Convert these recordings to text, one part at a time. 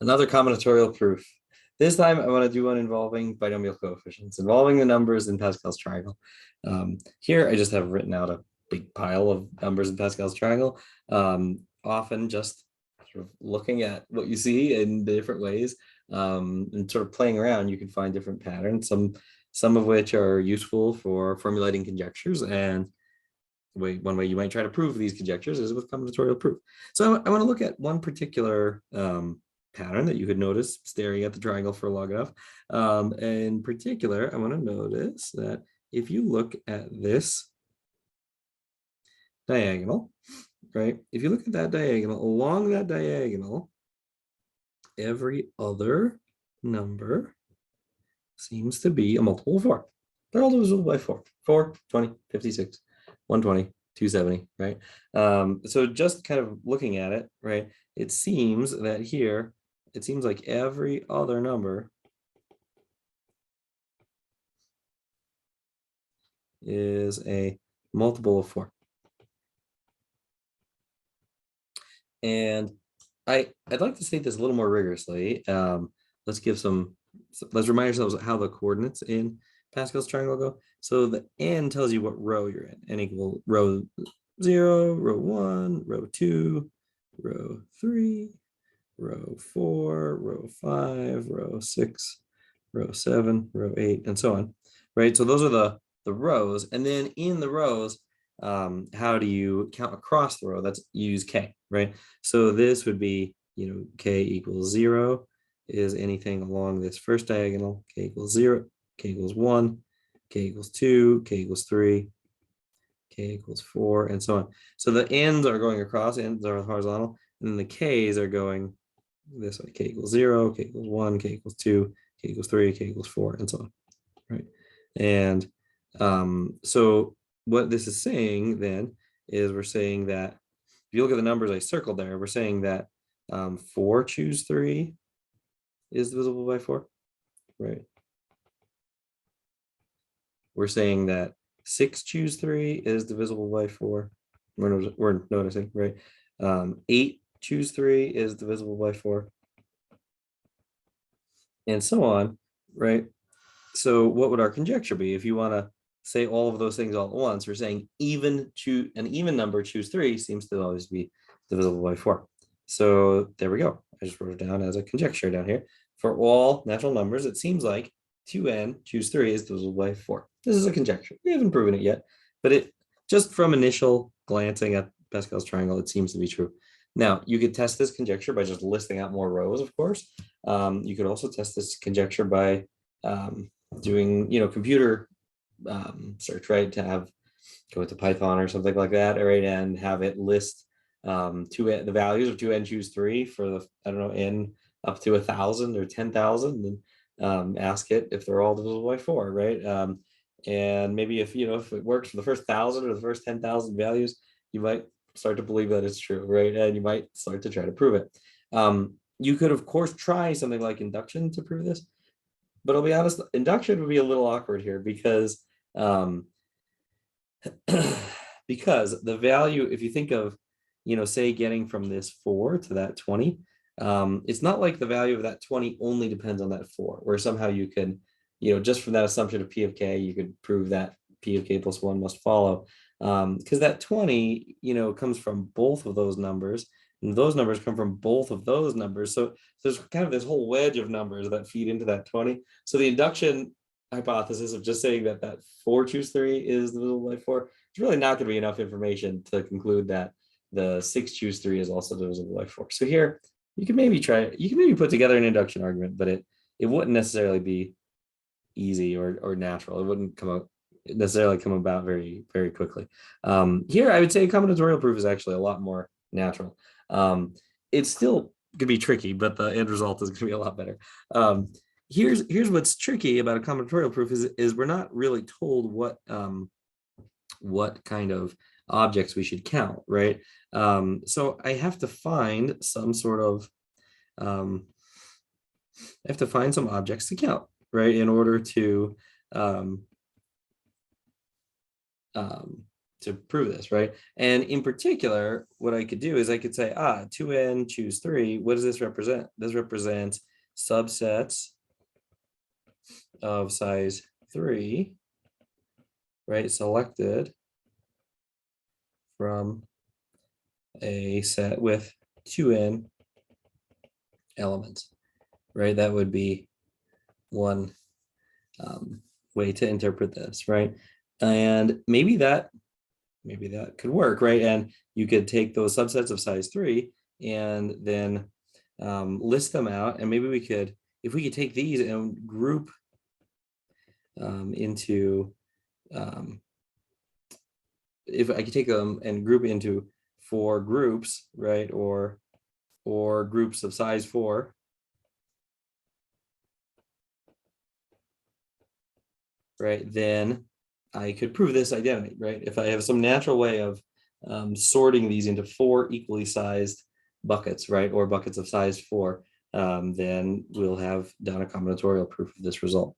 Another combinatorial proof. This time I want to do one involving binomial coefficients, involving the numbers in Pascal's triangle. Here I just have written out a big pile of numbers in Pascal's triangle, often just sort of looking at what you see in different ways, and sort of playing around. You can find different patterns, some of which are useful for formulating conjectures, and one way you might try to prove these conjectures is with combinatorial proof. So I want to look at one particular pattern that you could notice staring at the triangle for long enough. In particular, I want to notice that if you look at this diagonal, right? If you look at that diagonal, along that diagonal, every other number seems to be a multiple of 4. They're all divisible by 4. 4, 20, 56, 120, 270, right? So just kind of looking at it, right? It seems that here, it seems like every other number is a multiple of 4. And I'd like to state this a little more rigorously. Let's remind ourselves how the coordinates in Pascal's triangle go. So the n tells you what row you're in. N equal row 0, row 1, row 2, row 3, row 4, row 5, row 6, row 7, row 8, and so on, right? So those are the rows. And then in the rows, how do you count across the row? That's use k, right? So this would be, k equals 0 is anything along this first diagonal. K equals 0, k equals 1, k equals 2, k equals 3, k equals 4, and so on. So the n's are going across, n's are horizontal, and then the k's are going this way. K equals 0, k equals 1, k equals 2, k equals 3, k equals 4, and so on, right? And so what this is saying then is we're saying that if you look at the numbers I circled there, we're saying that 4 choose 3 is divisible by 4, right? We're saying that 6 choose 3 is divisible by 4. We're noticing, right? 8 choose 3 is divisible by 4. And so on, right? So what would our conjecture be? If you want to say all of those things all at once, we're saying an even number choose 3 seems to always be divisible by 4. So there we go. I just wrote it down as a conjecture down here. For all natural numbers, it seems like 2n choose 3 is divisible by 4. This is a conjecture. We haven't proven it yet, but it just from initial glancing at Pascal's triangle, it seems to be true. Now, you could test this conjecture by just listing out more rows, of course. You could also test this conjecture by doing, computer search, right? To have go into Python or something like that, right? And have it list the values of 2n choose 3 for the, I don't know, n up to 1,000 or 10,000, and ask it if they're all divisible by 4, right? And maybe if it works for the first 1,000 or the first 10,000 values, you might start to believe that it's true, right? And you might start to try to prove it. You could, of course, try something like induction to prove this, but I'll be honest, induction would be a little awkward here because because the value, if you think of, say getting from this 4 to that 20, it's not like the value of that 20 only depends on that 4, where somehow you can, just from that assumption of P of K, you could prove that P of K plus 1 must follow. Because that 20, comes from both of those numbers, and those numbers come from both of those numbers. So there's kind of this whole wedge of numbers that feed into that 20. So the induction hypothesis of just saying that 4 choose 3 is divisible by 4, it's really not going to be enough information to conclude that the 6 choose 3 is also divisible by 4. So here you can maybe put together an induction argument, but it wouldn't necessarily be easy or natural. It wouldn't necessarily come about very, very quickly. Here I would say combinatorial proof is actually a lot more natural. It still could be tricky, but the end result is going to be a lot better. Here's what's tricky about a combinatorial proof is we're not really told what kind of objects we should count, right? So I have to find some sort of some objects to count, right, in order to to prove this, right? And in particular, what I could do is I could say, 2n choose 3. What does this represent? This represents subsets of size 3, right, selected from a set with 2n elements, right? That would be one way to interpret this, right? And maybe that could work, right? And you could take those subsets of size 3 and then list them out. And maybe we could, if we could take these and group into, if I could take them and group into 4 groups, right? Or groups of size 4. Right, then I could prove this identity, right? If I have some natural way of sorting these into 4 equally sized buckets, right? Or buckets of size 4, then we'll have done a combinatorial proof of this result.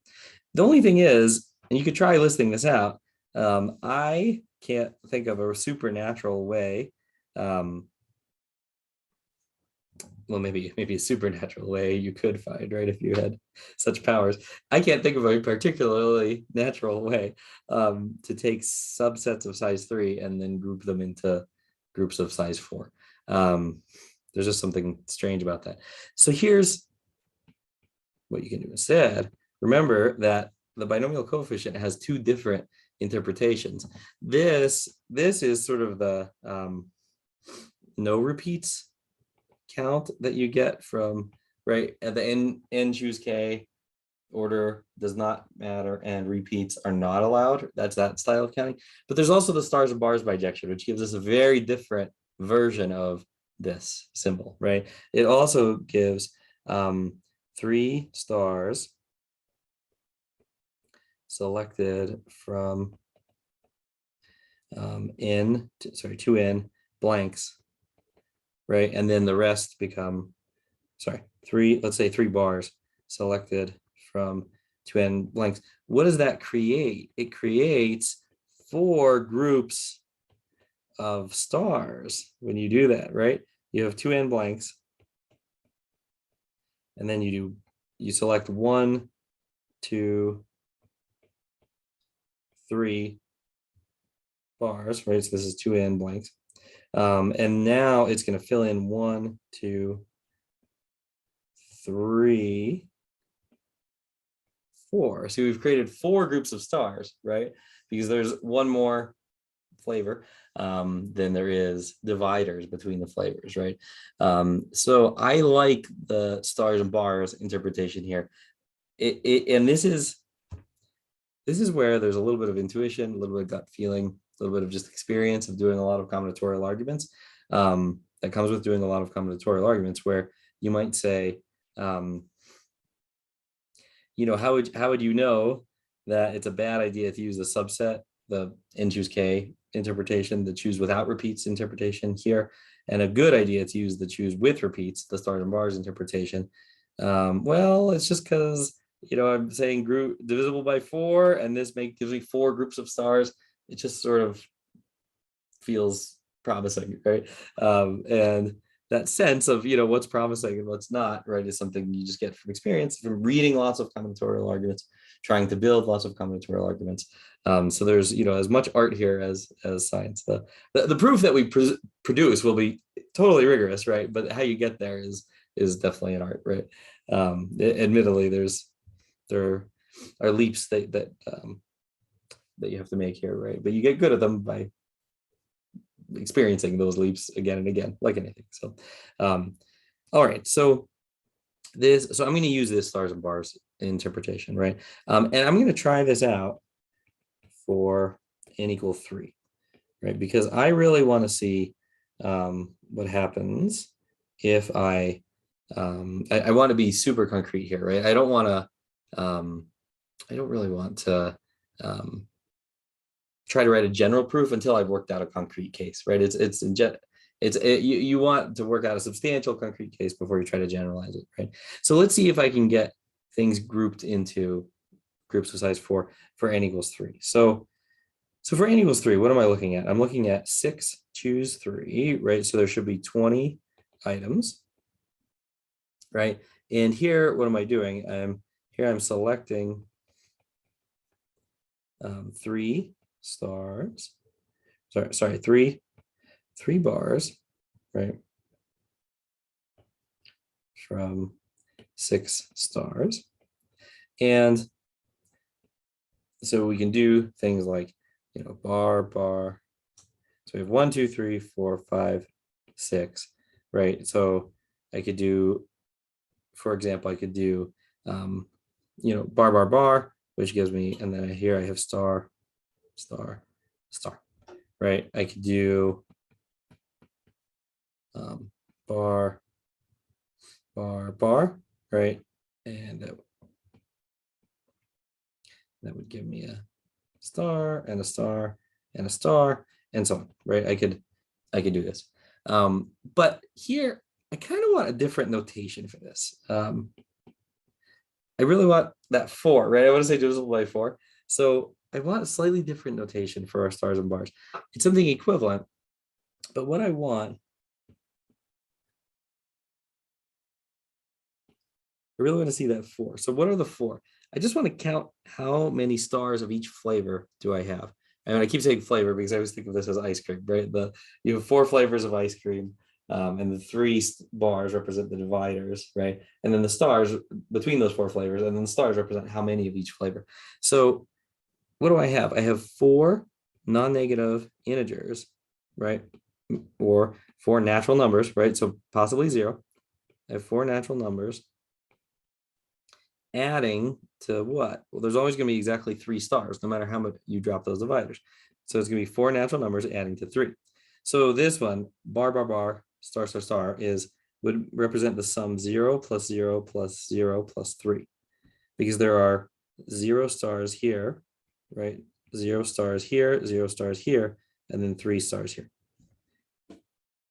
The only thing is, and you could try listing this out, I can't think of a supernatural way, well, maybe a supernatural way you could find, right, if you had such powers. I can't think of a particularly natural way to take subsets of size 3 and then group them into groups of size 4. There's just something strange about that. So here's what you can do instead. Remember that the binomial coefficient has 2 different interpretations. This is sort of the no repeats count that you get from, right, at the n choose k, order does not matter, and repeats are not allowed. That's that style of counting. But there's also the stars and bars bijection, which gives us a very different version of this symbol, right? It also gives 3 stars selected from 2n blanks, right? And then the rest become, let's say 3 bars selected from 2n blanks. What does that create? It creates 4 groups of stars when you do that, right? You have 2n blanks, and then you select 1, 2, 3 bars, right? So this is 2n blanks. And now it's going to fill in 1, 2, 3, 4. So we've created 4 groups of stars, right? Because there's one more flavor than there is dividers between the flavors, right? So I like the stars and bars interpretation here. And this is where there's a little bit of intuition, a little bit of gut feeling, a little bit of just experience of doing a lot of combinatorial arguments that comes with doing a lot of combinatorial arguments, where you might say, how would you know that it's a bad idea to use the subset, the n choose k interpretation, the choose without repeats interpretation here, and a good idea to use the choose with repeats, the stars and bars interpretation? Well, it's just because I'm saying group divisible by 4, and this gives me 4 groups of stars. It just sort of feels promising, right? And that sense of what's promising and what's not, right, is something you just get from experience, from reading lots of combinatorial arguments, trying to build lots of combinatorial arguments. So there's as much art here as science. The proof that we produce will be totally rigorous, right? But how you get there is definitely an art, right? Admittedly, there are leaps that you have to make here, right? But you get good at them by experiencing those leaps again and again, like anything. So, all right. So I'm going to use this stars and bars interpretation, right? And I'm going to try this out for n equals 3, right? Because I really want to see what happens if I want to be super concrete here, right? I don't really want to try to write a general proof until I've worked out a concrete case, right? You want to work out a substantial concrete case before you try to generalize it, right? So let's see if I can get things grouped into groups of size 4 for n equals 3. So So for n equals 3, what am I looking at? I'm looking at 6, choose 3, right? So there should be 20 items, right? And here, what am I doing? Here I'm selecting 3 stars. Sorry, three bars, right? From 6 stars. And so we can do things like, bar. So we have 1, 2, 3, 4, 5, 6, right? So I could do, for example, I could do, bar, which gives me, and then here I have star, right? I could do bar, right? And that would give me a star and a star and a star and so on, right? I could do this. But here I kind of want a different notation for this. I really want that 4, right? I want to say divisible by 4. So I want a slightly different notation for our stars and bars. It's something equivalent, but what I want, I really want to see that 4. So what are the 4? I just want to count how many stars of each flavor do I have. And I keep saying flavor because I always think of this as ice cream, right? You have 4 flavors of ice cream, and the 3 bars represent the dividers, right? And then the stars between those 4 flavors, and then the stars represent how many of each flavor. So what do I have? I have 4 non-negative integers, right? Or 4 natural numbers, right? So possibly 0. I have 4 natural numbers adding to what? Well, there's always going to be exactly 3 stars, no matter how much you drop those dividers. So it's going to be 4 natural numbers adding to 3. So this one, bar, star, would represent the sum 0 plus 0 plus 0 plus 3. Because there are 0 stars here, right? 0 stars here, 0 stars here, and then 3 stars here.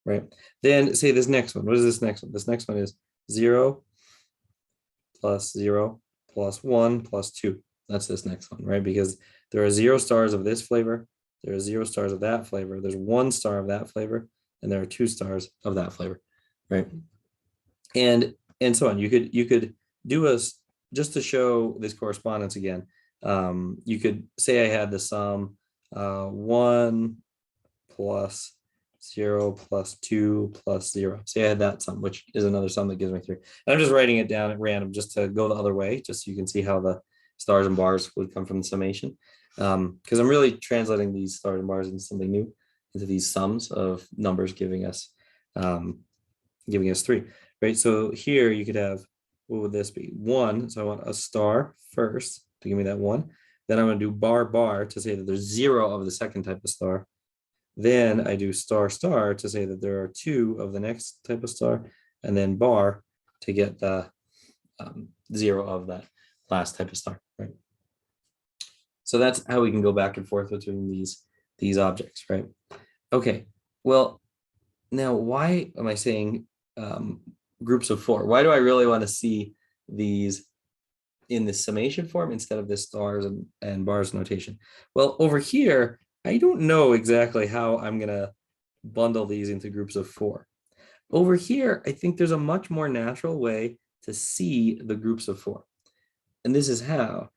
Right? Then say this next one. What is this next one? This next one is 0 plus 0 plus 1 plus 2. That's this next one, right? Because there are 0 stars of this flavor, there are 0 stars of that flavor, there's 1 star of that flavor, and there are 2 stars of that flavor, right? And so on. You could do just to show this correspondence again. You could say I had the sum 1 plus 0 plus 2 plus 0. Say I had that sum, which is another sum that gives me 3. And I'm just writing it down at random just to go the other way, just so you can see how the stars and bars would come from the summation. Because I'm really translating these stars and bars into something new, into these sums of numbers giving us 3, right? So here you could have, what would this be? 1. So I want a star first to give me that 1. Then I'm going to do bar to say that there's 0 of the second type of star. Then I do star to say that there are 2 of the next type of star, and then bar to get the 0 of that last type of star, right? So that's how we can go back and forth between these objects, right? Okay, well, now why am I saying groups of 4? Why do I really want to see these in the summation form instead of this stars and bars notation? Well, over here, I don't know exactly how I'm going to bundle these into groups of 4. Over here, I think there's a much more natural way to see the groups of 4. And this is how.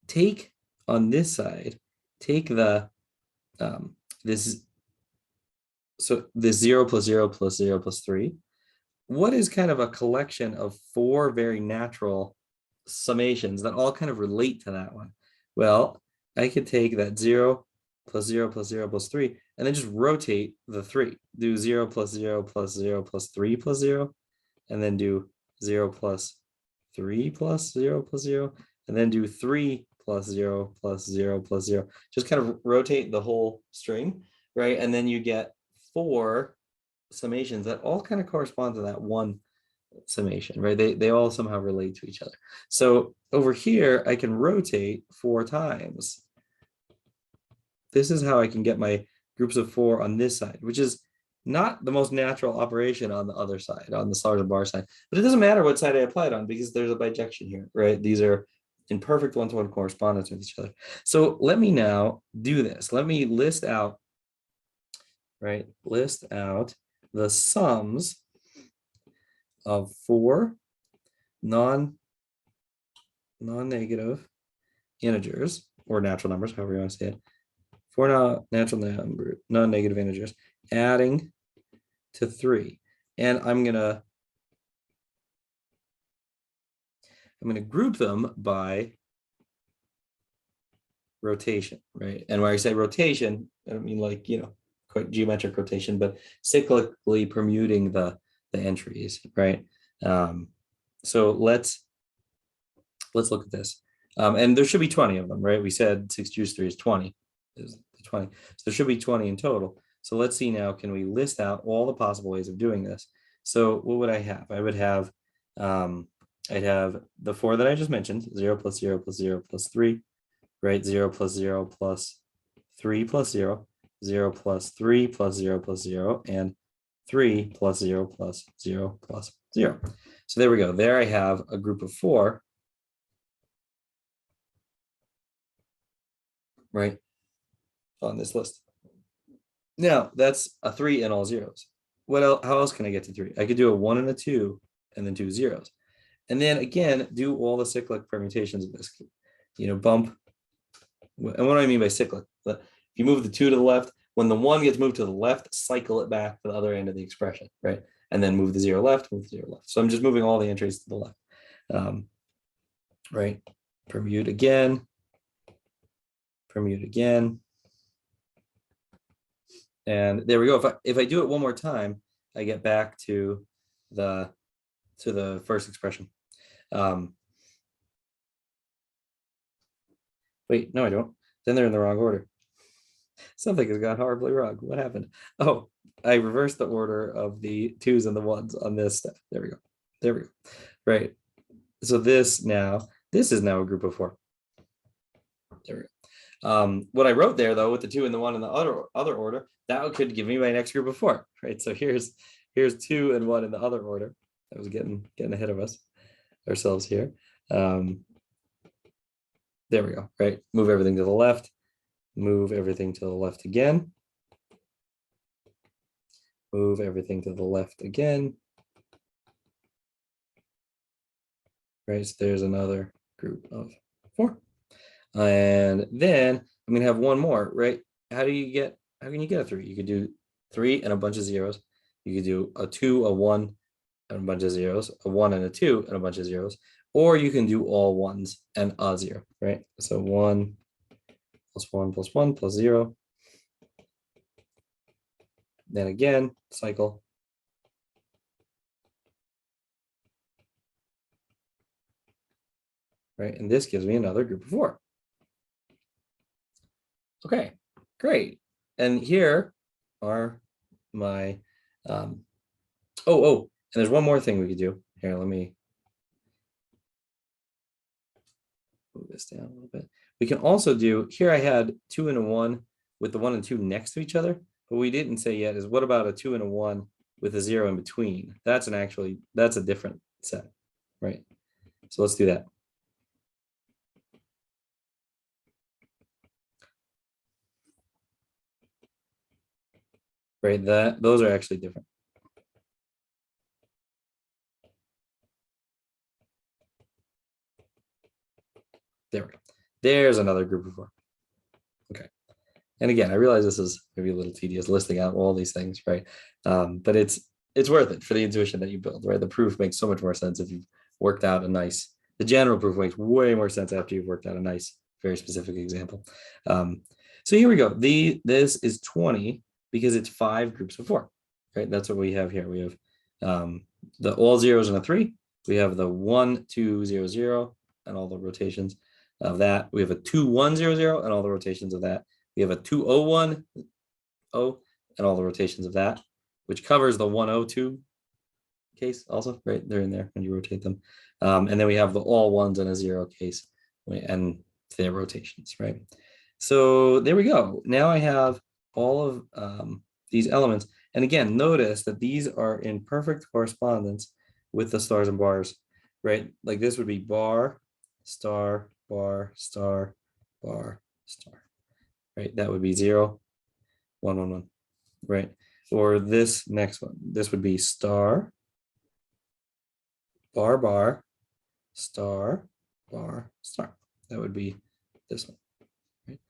Take on this side, take the this 0 plus 0 plus 0 plus 3. What is kind of a collection of 4 very natural summations that all kind of relate to that one? Well, I could take that 0 plus 0 plus 0 plus 3, and then just rotate the 3. Do 0 plus 0 plus 0 plus 3 plus 0, and then do 0 plus 3 plus 0 plus 0, and then do 3 plus 0 plus 0 plus 0. Just kind of rotate the whole string, right? And then you get 4 summations that all kind of correspond to that one summation, right? They all somehow relate to each other. So over here, I can rotate 4 times. This is how I can get my groups of 4 on this side, which is not the most natural operation on the other side, on the stars and bar side. But it doesn't matter what side I apply it on because there's a bijection here, right? These are in perfect one-to-one correspondence with each other. So let me now do this. Let me list out, right? List out the sums of 4 non-negative integers or natural numbers, however you want to say it. 4 natural number, non-negative integers adding to 3. And I'm gonna group them by rotation, right? And when I say rotation, I don't mean like, quite geometric rotation, but cyclically permuting the entries, right? So let's look at this. And there should be 20 of them, right? We said 6 choose 3 is 20. Is 20. So there should be 20 in total. So let's see now, can we list out all the possible ways of doing this? So what would I have? I would have, I'd have the 4 that I just mentioned, 0 plus 0 plus 0 plus 3, right? 0 plus 0 plus 3 plus 0, 0 plus 3 plus 0 plus 0, and 3 plus 0 plus 0 plus 0. So there we go. There I have a group of 4, right, on this list. Now, that's a 3 and all zeros. What else? How else can I get to 3? I could do a 1 and a 2, and then 2 zeros. And then again, do all the cyclic permutations of this. Bump. And what do I mean by cyclic? If you move the 2 to the left, when the 1 gets moved to the left, cycle it back to the other end of the expression, right? And then move the 0 left, move the 0 left. So I'm just moving all the entries to the left, right? Permute again. And there we go. If I do it one more time, I get back to the first expression. Wait, no, I don't. Then they're in the wrong order. Something has gone horribly wrong. What happened? Oh, I reversed the order of the 2s and the 1s on this step. There we go. Right. So this is now a group of 4. There we go. What I wrote there, though, with the 2 and the 1 in the other order, that could give me my next group of 4, right? So here's 2 and 1 in the other order. I was getting ahead of ourselves here. There we go, right? Move everything to the left, move everything to the left again, move everything to the left again. Right, so there's another group of 4. And then I'm gonna have one more, right? How can you get a 3? You could do 3 and a bunch of zeros. You could do a 2, a 1, and a bunch of zeros, a 1 and a 2 and a bunch of zeros, or you can do all 1s and a 0, right? So 1 plus 1 plus 1 plus 0. Then again, cycle. Right, and this gives me another group of 4. Okay, great. And here are my, and there's one more thing we could do. Here, let me move this down a little bit. We can also do, here I had 2 and a 1 with the 1 and 2 next to each other. But we didn't say yet is what about a 2 and a 1 with a 0 in between? That's a different set, right? So let's do that. Right, those are actually different. There we go. There's another group of 4. Okay. And again, I realize this is maybe a little tedious listing out all these things, right? But it's worth it for the intuition that you build, right? The proof makes so much more sense if you've worked out the general proof makes way more sense after you've worked out a nice, very specific example. So here we go. This is 20 because it's 5 groups of 4, right? That's what we have here. We have the all zeros and a 3. We have the 1, 2, 0, 0, and all the rotations of that. We have a 2, 1, 0, 0, and all the rotations of that. We have a 2, 0, 1, 0, and all the rotations of that, which covers the 1, 0, 2 case also, right? They're in there when you rotate them. And then we have the all 1s and a 0 case and their rotations, right? So there we go. Now I have all of these elements. And again, notice that these are in perfect correspondence with the stars and bars, right? Like this would be bar, star, bar, star, bar, star, right? That would be 0, 1, 1, 1, right? Or this next one, this would be star, bar, bar, star, bar, star. That would be this one, right?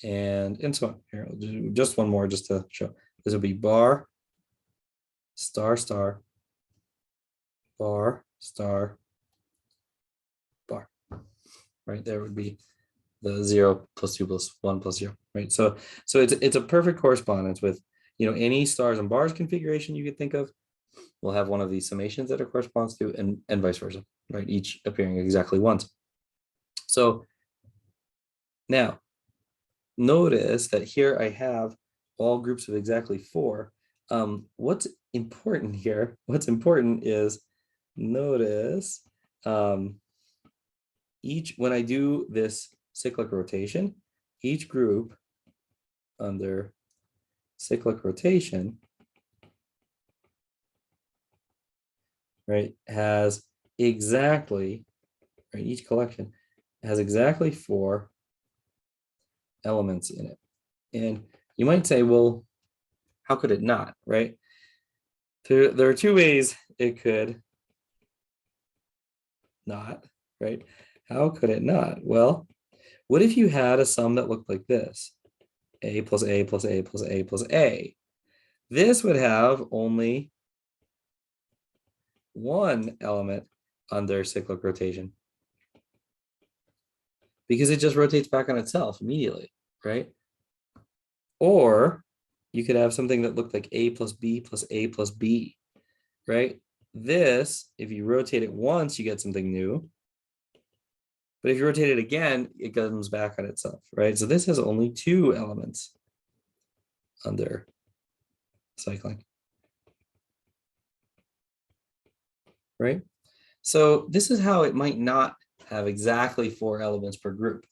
And so on. Here, I'll do just one more just to show. This will be bar, star, star, bar, star, bar, right? There would be the 0 plus 2 plus 1 plus 0, right? So it's a perfect correspondence with, any stars and bars configuration you could think of. We'll have one of these summations that it corresponds to, and vice versa, right? Each appearing exactly once. So now notice that here I have all groups of exactly 4. What's important here? What's important is notice when I do this cyclic rotation, each group under cyclic rotation, right, has exactly, right, each collection has exactly 4 elements in it. And you might say, well, how could it not, right? There are 2 ways it could not, right? How could it not? Well, what if you had a sum that looked like this? A plus A plus A plus A plus A. This would have only 1 element under cyclic rotation because it just rotates back on itself immediately, right? Or you could have something that looked like A plus B plus A plus B, right? This, if you rotate it once, you get something new. But if you rotate it again, it comes back on itself, right? So this has only 2 elements under cycling, right? So this is how it might not have exactly 4 elements per group,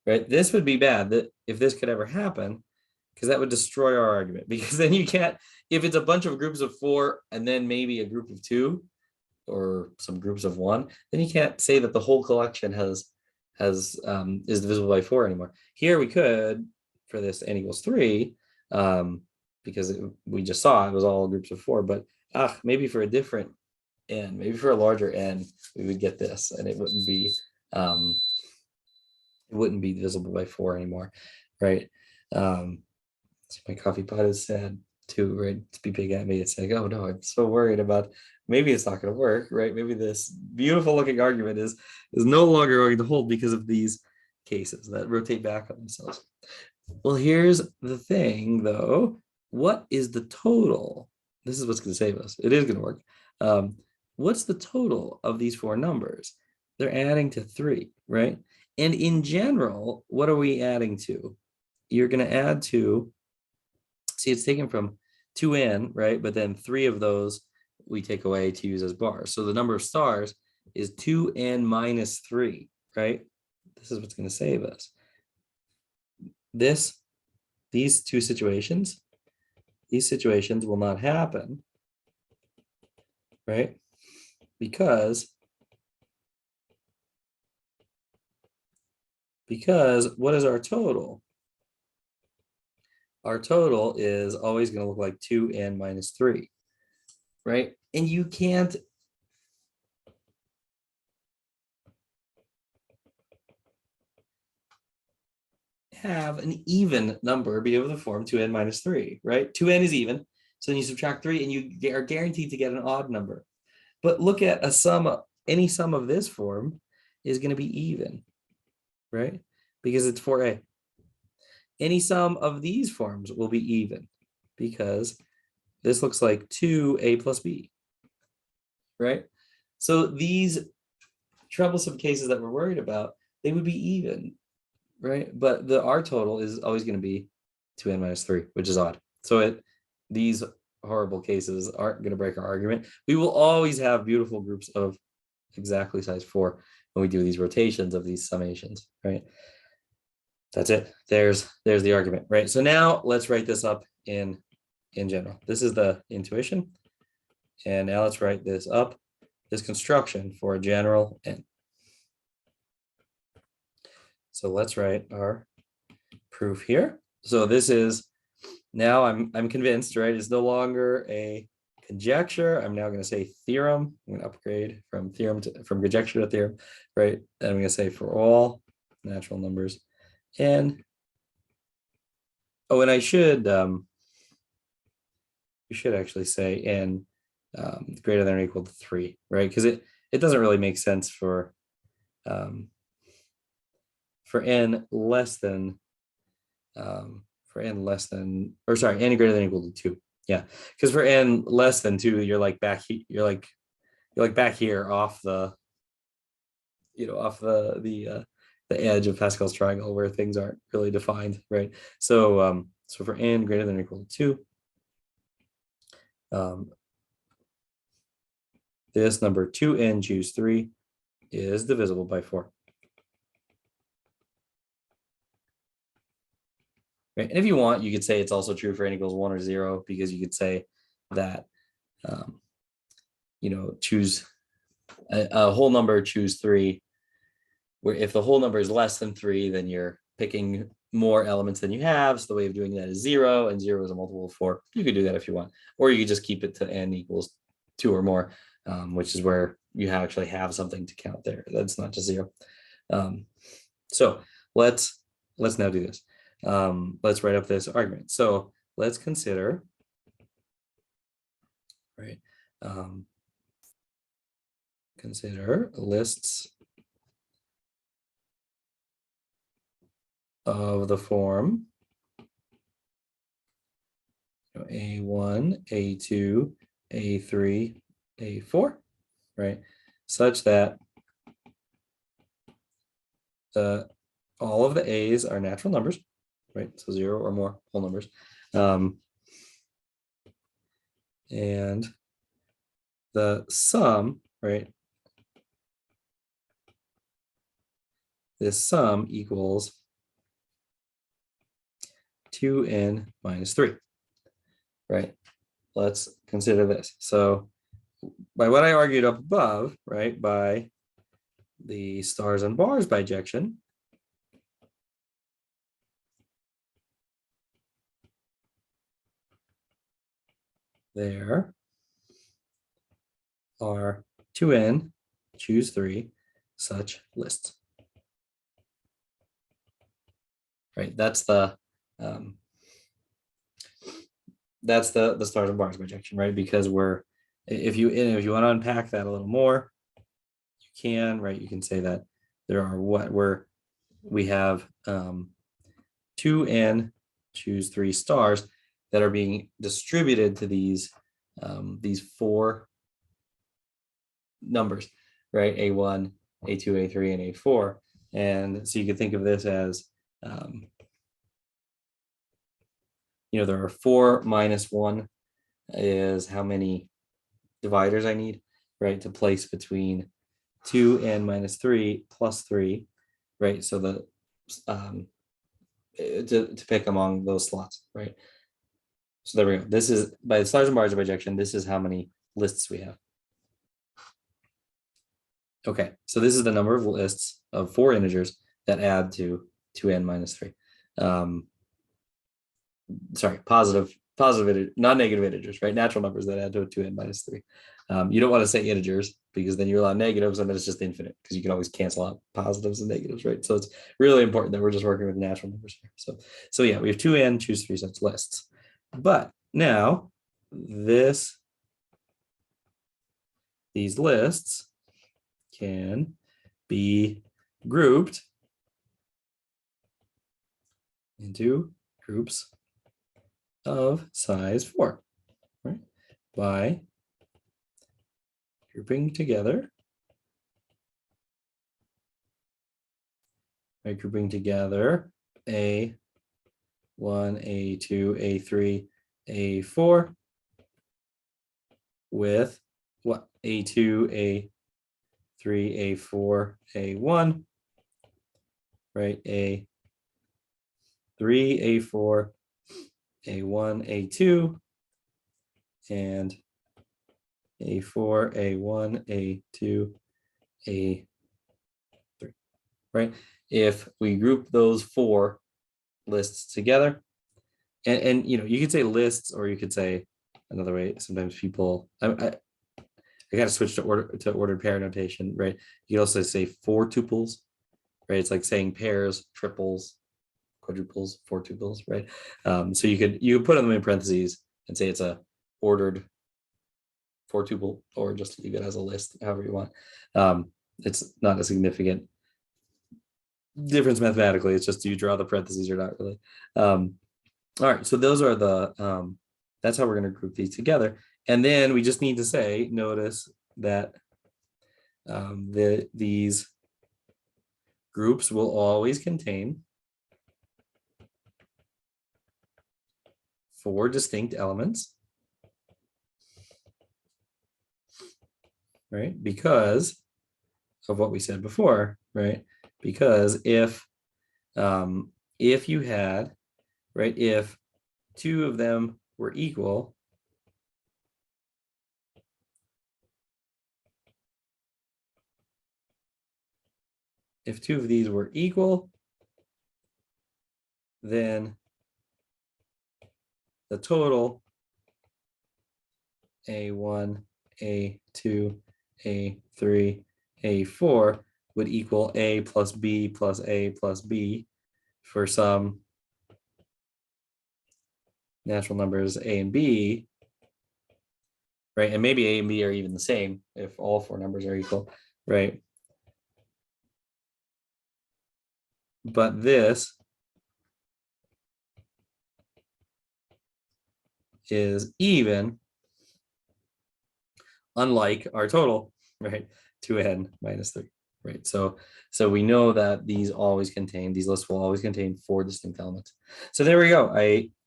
right? This would be bad that if this could ever happen, because that would destroy our argument, because then you can't, if it's a bunch of groups of 4 and then maybe a group of 2 or some groups of 1, then you can't say that the whole collection is divisible by 4 anymore. Here we could, for this n equals 3, because we just saw it was all groups of 4, but maybe for a different n, maybe for a larger n, we would get this, and it wouldn't be divisible by 4 anymore, right? So my coffee pot is sad too, right? To be big at me, it's like, oh no, I'm so worried about maybe it's not going to work, right? Maybe this beautiful looking argument is no longer going to hold because of these cases that rotate back on themselves. Well, here's the thing though. What is the total? This is what's going to save us. It is going to work. What's the total of these 4 numbers? They're adding to 3, right? And in general, what are we adding to? You're going to add to, see, it's taken from 2n, right? But then 3 of those we take away to use as bars. So the number of stars is 2n minus 3, right? This is what's going to save us. These situations will not happen, right? Because what is our total? Our total is always going to look like 2n minus 3, right? And you can't have an even number be able to form 2n minus 3, right? 2n is even, so then you subtract 3 and you are guaranteed to get an odd number. But look at a sum, any sum of this form is going to be even, right? Because it's 4a. Any sum of these forms will be even because this looks like 2a plus b, right? So these troublesome cases that we're worried about, they would be even, right? But the R total is always going to be 2n minus 3, which is odd. So these horrible cases aren't going to break our argument. We will always have beautiful groups of exactly size 4 when we do these rotations of these summations, right? That's it. There's the argument, right? So now let's write this up in general. This is the intuition. And now let's write this up, this construction for a general n. So let's write our proof here. So this is, now I'm convinced, right? It's no longer a conjecture. I'm now going to say theorem. I'm going to upgrade from from conjecture to theorem, right? And I'm going to say for all natural numbers n. Oh, and I should you should actually say n greater than or equal to 3, right? Because it doesn't really make sense for n less than or sorry, n greater than or equal to 2. Yeah, because for n less than 2, you're like back you're like back here off the off the edge of Pascal's triangle where things aren't really defined, right? So so for n greater than or equal to 2, this number 2n choose 3 is divisible by 4. Right? And if you want, you could say it's also true for n equals 1 or 0, because you could say that choose a whole number, choose 3, where if the whole number is less than 3, then you're picking more elements than you have. So the way of doing that is 0, and 0 is a multiple of 4. You could do that if you want, or you could just keep it to n equals 2 or more, which is where you actually have something to count there. That's not just 0. So let's now do this. Let's write up this argument. So let's consider, right? Consider lists of the form A1, A2, A3, A4, right? Such that all of the A's are natural numbers, right? So 0 or more whole numbers. And the sum, right? This sum equals 2n minus 3, right? Let's consider this. So by what I argued up above, right, by the stars and bars bijection, there are 2n, choose 3, such lists. Right, that's the stars and bars bijection, right? Because if you want to unpack that a little more, you can, right? You can say that there are we have 2n, choose 3 stars that are being distributed to these 4 numbers, right? A1, A2, A3, and A4. And so you could think of this as, there are 4 minus 1 is how many dividers I need, right, to place between 2n minus 3 plus 3, right? So to pick among those slots, right? So there we go. This is, by the stars and bars of bijection, this is how many lists we have. Okay, so this is the number of lists of 4 integers that add to 2n minus 3. Sorry, positive, not negative integers, right? Natural numbers that add to 2n minus 3. You don't want to say integers, because then you allow negatives, and then it's just infinite, because you can always cancel out positives and negatives, right? So it's really important that we're just working with natural numbers here. So yeah, we have 2n, choose 3 such lists. But now these lists can be grouped into groups of size 4, right? By grouping together, A1, A2, A3, A4 with what? A2, A3, A4, A1, right? A3, A4, A1, A2, and A4, A1, A2, A3, right? If we group those 4 lists together, and you could say lists, or you could say another way. Sometimes people, I got to switch to ordered pair notation, right? You could also say 4 tuples, right? It's like saying pairs, triples, quadruples, 4 tuples, right? So you could put them in parentheses and say it's a ordered 4 tuple, or just leave it as a list, however you want. It's not a significant difference mathematically. It's just you draw the parentheses or not really. All right, so those are the that's how we're going to group these together. And then we just need to say, notice that these groups will always contain 4 distinct elements, right? Because of what we said before, right? Because if you had, right, if 2 of them were equal, if 2 of these were equal, then the total A1, A2, A3, A4 would equal A plus B plus A plus B for some natural numbers A and B, right? And maybe A and B are even the same if all 4 numbers are equal, right? But this is even, unlike our total, right? 2n minus 3, right? So we know that these lists will always contain 4 distinct elements. So there we go.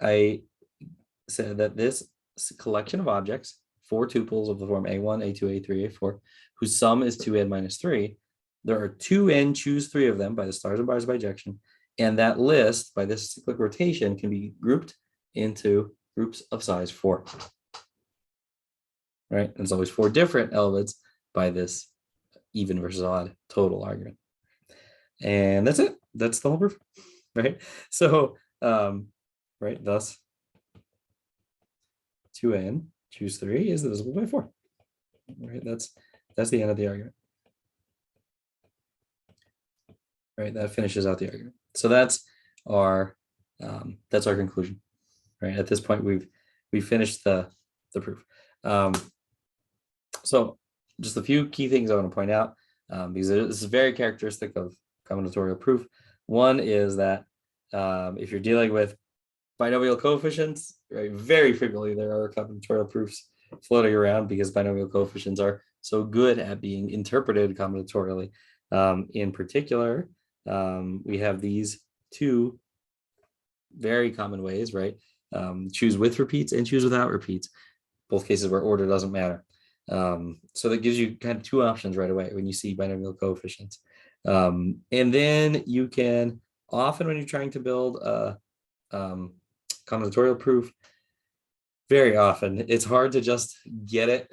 I said that this collection of objects, 4 tuples of the form A1, A2, A3, A4, whose sum is 2n minus 3, there are 2n, choose 3 of them by the stars and bars of bijection, and that list, by this cyclic rotation, can be grouped into groups of size 4. Right? And there's always 4 different elements by this even versus odd total argument. And that's it. That's the whole proof, right? So, right, thus 2n, choose 3 is divisible by 4. Right, that's the end of the argument. Right, that finishes out the argument. So that's our conclusion. Right, at this point we've finished the proof. So just a few key things I want to point out, because this is very characteristic of combinatorial proof. One is that if you're dealing with binomial coefficients, right, very frequently there are combinatorial proofs floating around because binomial coefficients are so good at being interpreted combinatorially. In particular, we have these 2 very common ways, right? Choose with repeats and choose without repeats, both cases where order doesn't matter. So that gives you kind of 2 options right away when you see binomial coefficients. And then you can often, when you're trying to build a combinatorial proof, very often it's hard to just get it,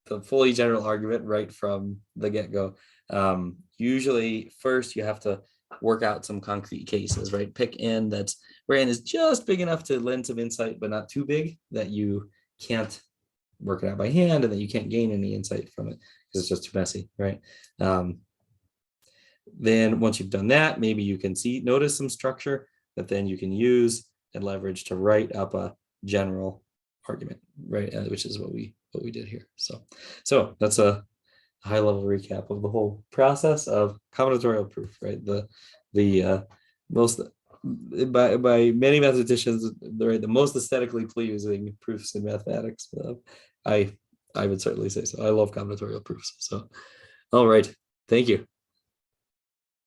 the fully general argument, right from the get-go. Usually first you have to work out some concrete cases, right? Pick n that's where n is just big enough to lend some insight, but not too big that you can't work it out by hand and that you can't gain any insight from it because it's just too messy, right? Then once you've done that, maybe you can notice some structure that then you can use and leverage to write up a general argument, right? Which is what we did here. So that's a high level recap of the whole process of combinatorial proof, right? The most, by many mathematicians, the most aesthetically pleasing proofs in mathematics. I would certainly say so. I love combinatorial proofs. So, all right, thank you.